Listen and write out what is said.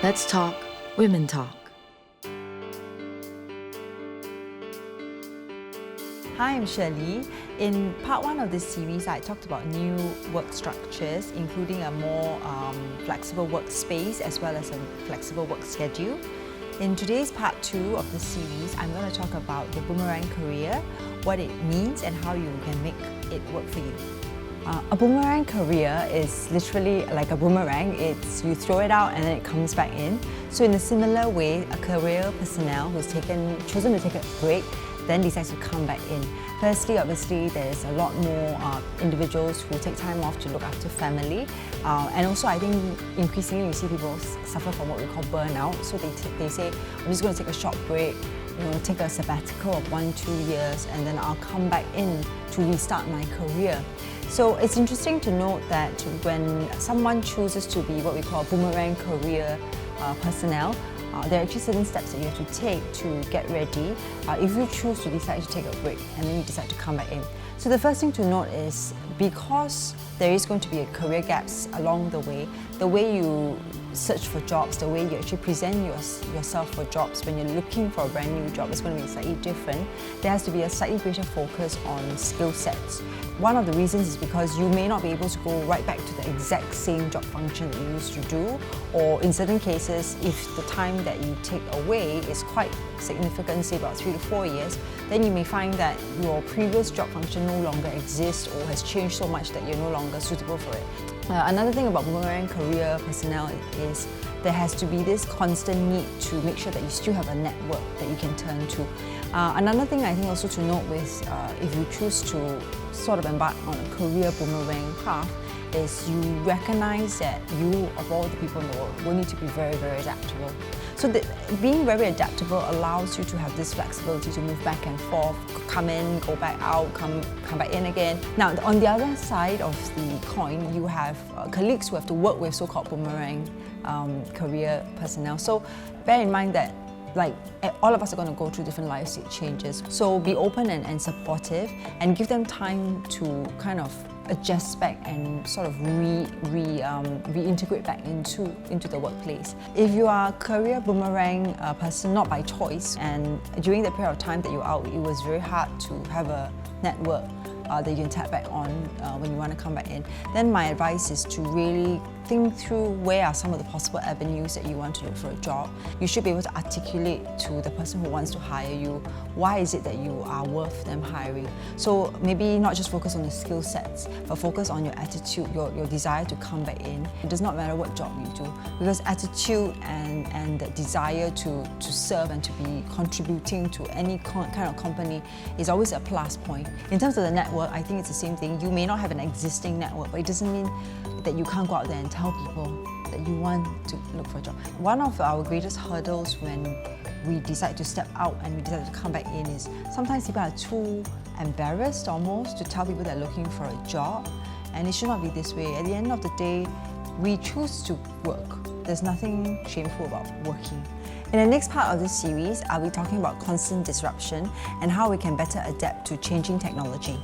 Let's talk Women Talk. Hi, I'm Sher-Li. In part one of this series, I talked about new work structures, including a more flexible workspace as well as a flexible work schedule. In today's part two of this series, I'm going to talk about the boomerang career, what it means and how you can make it work for you. A boomerang career is literally like a boomerang. It's you throw it out and then it comes back in. So in a similar way, a career personnel who's chosen to take a break then decides to come back in. Firstly, obviously, there's a lot more individuals who take time off to look after family. And also, I think increasingly you see people suffer from what we call burnout. So they say, I'm just going to take a short break, take a sabbatical of 1-2 years, and then I'll come back in to restart my career. So it's interesting to note that when someone chooses to be what we call boomerang career personnel, there are actually certain steps that you have to take to get ready if you choose to decide to take a break and then you decide to come back in. So the first thing to note is because there is going to be career gaps along the way you search for jobs, the way you actually present yourself for jobs when you're looking for a brand new job is going to be slightly different. There has to be a slightly greater focus on skill sets. One of the reasons is because you may not be able to go right back to the exact same job function that you used to do, or in certain cases, if the time that you take away is quite significant, say about 3 to 4 years, then you may find that your previous job function no longer exists or has changed so much that you're no longer suitable for it. Another thing about boomerang career personnel is there has to be this constant need to make sure that you still have a network that you can turn to. Another thing I think also to note with if you choose to sort of embark on a career boomerang path is you recognize that you, of all the people in the world, will need to be very, very adaptable. So being very adaptable allows you to have this flexibility to move back and forth, come in, go back out, come back in again. Now, on the other side of the coin, you have colleagues who have to work with so-called boomerang career personnel. So bear in mind that all of us are going to go through different life stage changes. So be open and supportive and give them time to kind of adjust back and sort of reintegrate back into the workplace. If you are a career boomerang person, not by choice, and during the period of time that you're out, it was very hard to have a network that you can tap back on when you want to come back in, then my advice is to really think through where are some of the possible avenues that you want to look for a job. You should be able to articulate to the person who wants to hire you why is it that you are worth them hiring. So maybe not just focus on the skill sets, but focus on your attitude, your desire to come back in. It does not matter what job you do, because attitude and the desire to serve and to be contributing to any kind of company is always a plus point. In terms of the network, I think it's the same thing. You may not have an existing network, but it doesn't mean that you can't go out there and tell people that you want to look for a job. One of our greatest hurdles when we decide to step out and we decide to come back in is sometimes people are too embarrassed almost to tell people they're looking for a job, and it should not be this way. At the end of the day, we choose to work. There's nothing shameful about working. In the next part of this series, I'll be talking about constant disruption and how we can better adapt to changing technology.